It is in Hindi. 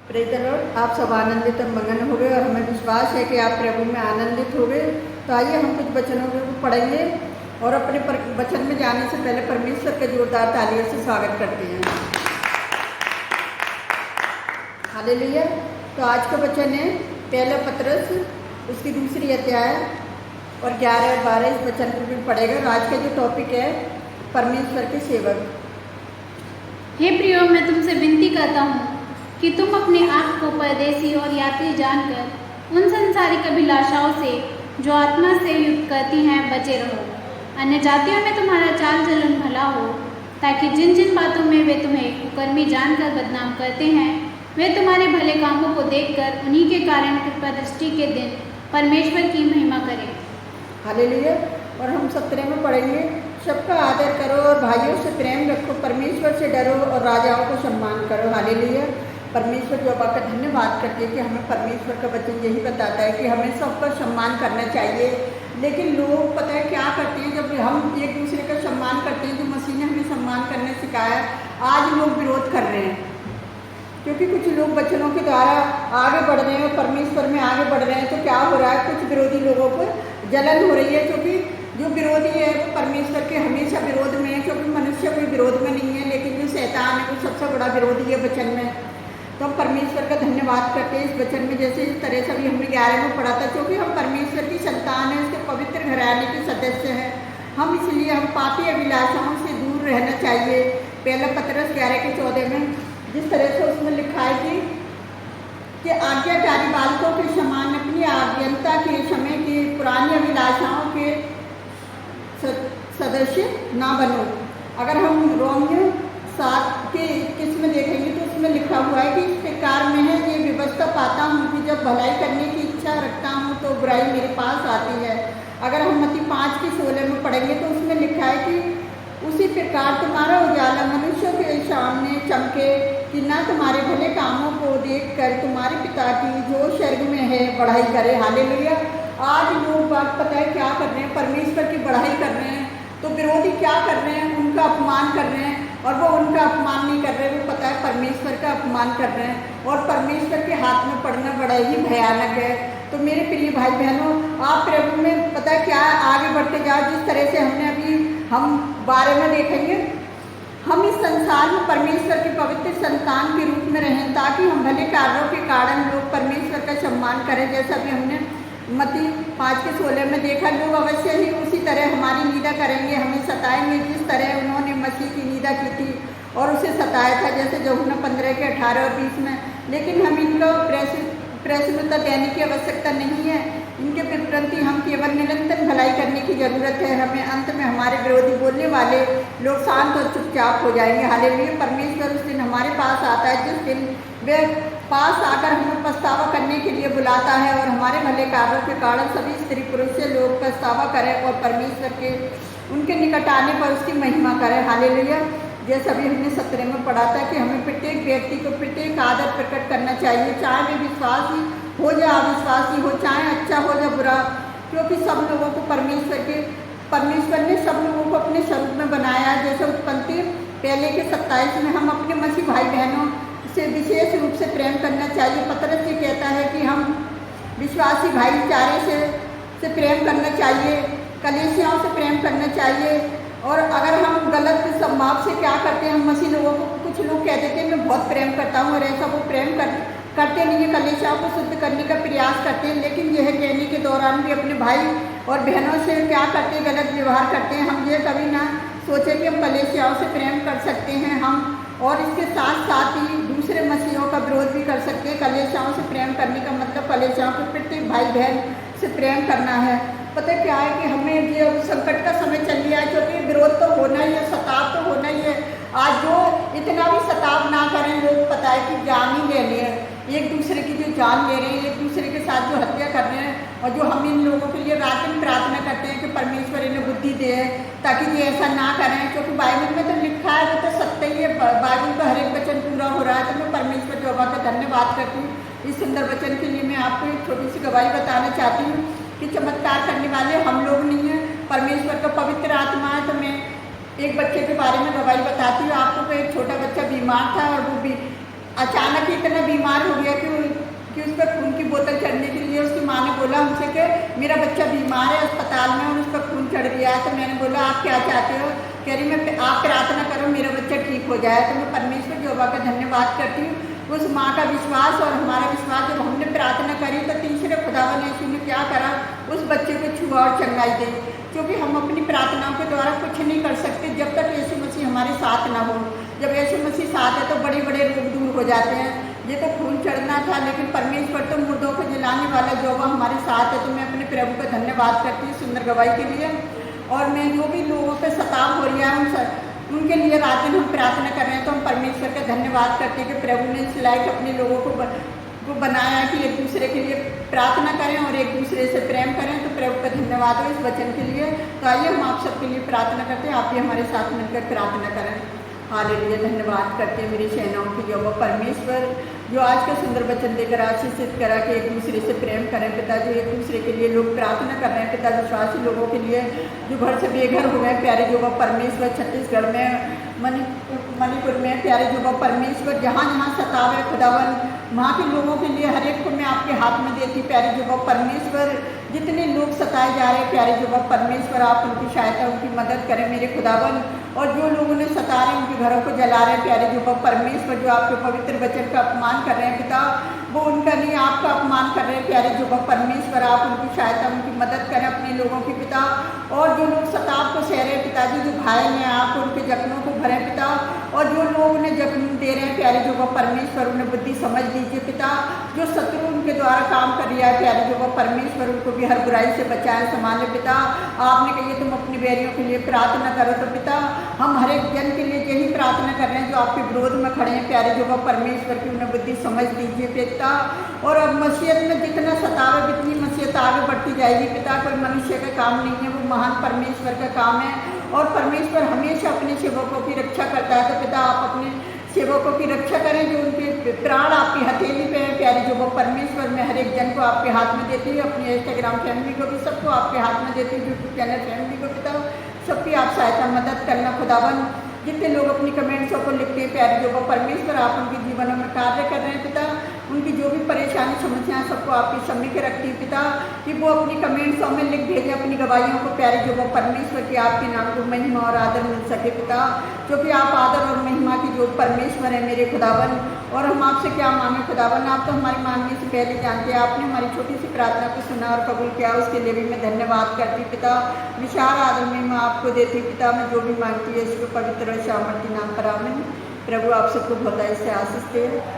Praise the Lord. आप सब आनंदित और मगन हो गए और हमें विश्वास है कि आप प्रभु में आनंदित हो गए। तो आइए हम कुछ वचनों को पढ़ेंगे और अपने वचन में जाने से पहले परमेश्वर के जोरदार तालियों से स्वागत करते हैं। हालेलुया। तो आज का वचन है पहला पतरस उसकी दूसरी अध्याय और 11 और 12 इस वचन को भी पढ़ेगा। और आज का जो टॉपिक है परमेश्वर के सेवक। हे प्रियो, मैं तुमसे विनती करता हूँ कि तुम अपने आप को परदेसी और यात्री जानकर उन संसारिक अभिलाषाओं से जो आत्मा से युक्त करती हैं बचे रहो। अन्य जातियों में तुम्हारा चाल चलन भला हो, ताकि जिन जिन बातों में वे तुम्हें कुकर्मी जानकर बदनाम करते हैं, वे तुम्हारे भले कामों को देखकर उन्हीं के कारण कृपा दृष्टि के दिन परमेश्वर की महिमा करें। हालेलुया। और हम 17 में पढ़ेंगे, सबका आदर करो और भाइयों से प्रेम रखो, परमेश्वर से डरो और राजाओं को सम्मान करो। हालेलुया। परमेश्वर जो बात का धन्यवाद करते हैं कि हमें परमेश्वर का वचन यही बताता है कि हमें सबका सम्मान करना चाहिए। लेकिन लोग पता है क्या करते हैं, जब हम एक दूसरे का सम्मान करते हैं, जो मसीह ने हमें सम्मान करने सिखाया, आज लोग विरोध कर रहे हैं। क्योंकि कुछ लोग वचनों के द्वारा आगे बढ़ रहे हैं और परमेश्वर में आगे बढ़ रहे हैं, तो क्या हो रहा है, कुछ विरोधी लोगों को जलन हो रही है। क्योंकि जो विरोधी है वो परमेश्वर के हमेशा विरोध में है, क्योंकि मनुष्य कोई विरोध में नहीं है, लेकिन जो शैतान है वो सबसे बड़ा विरोधी है वचन में। तो हम परमेश्वर का धन्यवाद करते हैं इस वचन में, जैसे इस तरह से अभी हमने 11 में पढ़ा था। क्योंकि हम परमेश्वर की संतान हैं, उसके पवित्र घराने के सदस्य हैं हम, इसलिए हम पापी अभिलाषाओं से दूर रहना चाहिए। पहला पतरस 11 के 14 में जिस तरह से उसमें लिखा है कि आज्ञाकारी बालकों के समान अपनी आज्ञाता के समय की पुरानी अभिलाषाओं के सदस्य ना बनो। अगर हम रोमियो 7 के 21 में देखेंगे तो उसमें लिखा हुआ है कि इस प्रकार में है ये व्यवस्था पाता हूँ कि जब भलाई करने की इच्छा रखता हूँ तो बुराई मेरे पास आती है। अगर हम मत्ती 5 के 16 में पढ़ेंगे तो उसमें लिखा है कि उसी प्रकार तुम्हारा उजाला मनुष्यों के सामने चमके कि न तुम्हारे भले कामों को देखकर तुम्हारे पिता की जो स्वर्ग में है बढ़ाई करे। हालेलुया। आज लोग बात पता है क्या कर रहे हैं, परमेश्वर की बढ़ाई कर रहे हैं, तो विरोधी क्या कर रहे हैं, उनका अपमान कर रहे हैं। और वो उनका अपमान नहीं कर रहे, वो पता है परमेश्वर का अपमान कर रहे हैं। और परमेश्वर के हाथ में पड़ना बड़ा ही भयानक है। तो मेरे प्रिय भाई बहनों, आप प्रभु में पता है क्या आगे बढ़ते जाओ। जिस तरह से हमने अभी हम 12 में देखेंगे, हम इस संसार में परमेश्वर के पवित्र संतान के रूप में रहें, ताकि हम भले कार्यों के कारण लोग परमेश्वर का सम्मान करें। जैसा भी हमने मत्ती 5 के 16 में देखा, लोग अवश्य ही उसी तरह हमारी निंदा करेंगे, हमें सताएंगे, जिस तरह उन्होंने मसीह की निंदा की थी और उसे सताया था, जैसे यूहन्ना 15 के 18 और 20 में। लेकिन हम इनको प्रश्नोत्तर देने की आवश्यकता नहीं है, इनके प्रति हम केवल निरंतर भलाई करने की जरूरत है। हमें अंत में हमारे विरोधी बोलने वाले लोग शांत और चुपचाप हो जाएंगे। हालेलुया। परमेश्वर उस दिन हमारे पास आता है जिस दिन वे पास आकर हमें पछतावा करने के लिए बुलाता है और हमारे भले कार्यों के कारण सभी स्त्री पुरुष से लोग पछतावा करें और परमेश्वर के उनके निकट आने पर उसकी महिमा करें। हालेलुया। जैसा भी हमने 17 में पढ़ा था कि हमें प्रत्येक व्यक्ति को प्रत्येक आदर प्रकट करना चाहिए, चाहे वे विश्वासी हो या अविश्वासी हो, चाहे अच्छा हो या बुरा। क्योंकि सब लोगों को परमेश्वर ने सब लोगों को अपने स्वरूप में बनाया है। जैसे उत्पत्ति 1 के 27 में हम अपने मसीह भाई बहनों से विशेष रूप से प्रेम करना चाहिए। पतरस जी कहता है कि हम विश्वासी भाईचारे से प्रेम करना चाहिए, कलीसियाओं से प्रेम करना चाहिए। और अगर हम गलत स्वभाव से क्या करते हैं, हम मसीह लोगों को, कुछ लोग कहते थे मैं बहुत प्रेम करता हूँ, और ऐसा वो प्रेम करते नहीं है, कलीसियाओं को शुद्ध करने का प्रयास करते हैं, लेकिन यह कहने के दौरान भी अपने भाई और बहनों से क्या करते हैं, गलत व्यवहार करते हैं। हम ये कभी ना सोचे कि हम कलीसियाओं से प्रेम कर सकते हैं हम, और इसके साथ साथ ही दूसरे मसीहों का विरोध भी कर सकते हैं। कलीसियाओं से प्रेम करने का मतलब कलीसियाओं के प्रत्येक भाई बहन से प्रेम करना है। पता है क्या है कि हमें ये संकट का समय चल रहा है, क्योंकि विरोध तो होना ही है, सताव तो होना ही है। आज जो इतना भी सताव ना करें, लोग पता है कि जान ही ले रहे हैं, एक दूसरे की जो जान ले रहे हैं, एक दूसरे के साथ जो हत्या कर रहे हैं। और जो हम इन लोगों के लिए रात दिन प्रार्थना करते हैं कि परमेश्वर इन्हें बुद्धि दे, ताकि ये ऐसा ना करें। क्योंकि बाइबल में तो लिखा है, वो तो सत्य ही है, बाइबल का हर एक वचन पूरा हो रहा है। तो मैं परमेश्वर यहोवा का धन्यवाद करती हूँ इस सुंदर वचन के लिए। मैं आपको एक छोटी सी गवाही बताना चाहती हूँ कि चमत्कार करने वाले हम लोग नहीं हैं, परमेश्वर का पवित्र आत्मा है। तो मैं एक बच्चे के बारे में गवाही बताती हूँ आपको। एक छोटा बच्चा बीमार था और वो भी अचानक इतना बीमार हो पर खून की बोतल चढ़ने के लिए उसकी माँ ने बोला हमसे कि मेरा बच्चा बीमार है अस्पताल में और उस पर खून चढ़ गया है। तो मैंने बोला आप क्या चाहते हो? कह रही मैं आप प्रार्थना करो मेरा बच्चा ठीक हो जाए। तो मैं परमेश्वर यहोवा का धन्यवाद करती हूँ। उस माँ का विश्वास और हमारा विश्वास, जब हमने प्रार्थना करी तो तीसरे खुदावन यीशु ने क्या करा, उस बच्चे को छुआ और चंगाई दी। क्योंकि हम अपनी प्रार्थनाओं के द्वारा कुछ नहीं कर सकते जब तक यीशु मसीह हमारे साथ ना हो। जब यीशु मसीह साथ है तो बड़े बड़े रोग दूर हो जाते हैं। ये तो खून चढ़ना था, लेकिन परमेश्वर तो मुर्दों को जलाने वाला यहोवा हमारे साथ है। तो मैं अपने प्रभु का धन्यवाद करती हूँ सुंदर गवाही के लिए। और मैं जो भी लोगों पे सताव हो रहा है उनके लिए रात दिन हम प्रार्थना कर रहे हैं, तो हम परमेश्वर का धन्यवाद करते हैं कि प्रभु ने इस लायक अपने लोगों को बनाया कि एक दूसरे के लिए प्रार्थना करें और एक दूसरे से प्रेम करें। तो प्रभु का धन्यवाद हो इस वचन के लिए। तो आइए हम आप सबके लिए प्रार्थना करते हैं, आप भी हमारे साथ मिलकर प्रार्थना करें। हालेलुया, धन्यवाद करते हैं मेरी सेनाओं की यहोवा परमेश्वर, जो आज का सुंदर वचन देकर आशीषित करा कि एक दूसरे से प्रेम करें पिता। जो एक दूसरे के लिए लोग प्रार्थना कर रहे हैं पिता, विश्वासी लोगों के लिए जो घर से बेघर हो गए प्यारे यहोवा परमेश्वर, छत्तीसगढ़ में मणिपुर में प्यारे यहोवा परमेश्वर, जहाँ जहाँ सताव है खुदावन, वहाँ के लोगों के लिए हर एक को मैं आपके हाथ में देती प्यारे यहोवा परमेश्वर। जितने लोग सताए जा रहे हैं प्यारे यहोवा परमेश्वर, आप उनकी सहायता उनकी मदद करें मेरे खुदावन। और जो लोग उन्हें सता रहे हैं उनके घरों को जला रहे हैं प्यारे यहोवा परमेश्वर, जो आपके पवित्र वचन का अपमान कर रहे हैं पिता, वो उनका नहीं आपका अपमान कर रहे हैं प्यारे यहोवा परमेश्वर। आप उनकी सहायता उनकी मदद करें अपने लोगों की पिता। और जो लोग सताव को सह रहे हैं पिताजी, जो घायल हैं आप उनके जख्मों को भरें पिता। और जो लोग उन्हें जख्म दे रहे हैं प्यारे यहोवा परमेश्वर, उन्हें बुद्धि समझ दीजिए पिता। जो शत्रु उनके द्वारा काम कर रहा है प्यारे यहोवा परमेश्वर, उनको भी हर बुराई से बचाएं संभालें पिता। आपने कही तुम अपने बैरियों के लिए प्रार्थना करो, तो पिता हम हर एक जन के लिए यही प्रार्थना कर रहे हैं जो आपके विरोध में खड़े हैं प्यारे यहोवा परमेश्वर की, उन्हें बुद्धि समझ दीजिए पिता। और अब मसीहत में जितना सतावे जितनी मसीहत आगे बढ़ती जाएगी पिता, कोई मनुष्य का काम नहीं है, वो महान परमेश्वर का काम है। और परमेश्वर हमेशा अपने सेवकों की रक्षा करता है। तो पिता आप अपने सेवकों की रक्षा करें, जो उनके प्राण आपकी हथेली पे है प्यारे यहोवा परमेश्वर। मैं हर एक जन को आपके हाथ में देती हूँ, अपनी इंस्टाग्राम फैमिली को भी सबको आपके हाथ में देती हूँ, यूट्यूब चैनल फैमिली को पिता सबकी आप सहायता मदद करना खुदावन। जितने लोग अपनी कमेंट्सों को लिखते हैं प्यारे यहोवा परमेश्वर, आप उनके जीवनों में कार्य कर रहे हैं पिता। उनकी जो भी परेशानी समस्याएं सबको आपके सम्मी के रखती है पिता, कि वो अपनी कमेंट्सों में लिख भेजें अपनी गवाहियों को प्यारे यहोवा परमेश्वर, की आपके नाम को महिमा और आदर मिल सके पिता। क्योंकि आप आदर और महिमा की जो परमेश्वर है मेरे खुदावन। और हम आपसे क्या मांगे खुदावन, आप तो हमारी मांगने से पहले जानते हैं। आपने हमारी छोटी सी प्रार्थना को सुना और कबूल किया, उसके लिए भी मैं धन्यवाद करती पिता। विशाल आदर महिमा आपको देती पिता। मैं जो भी मांगती है इसको पवित्र और सामर्थ्य नाम पर आमीन। प्रभु आप सबको बहुत से आशीष दे।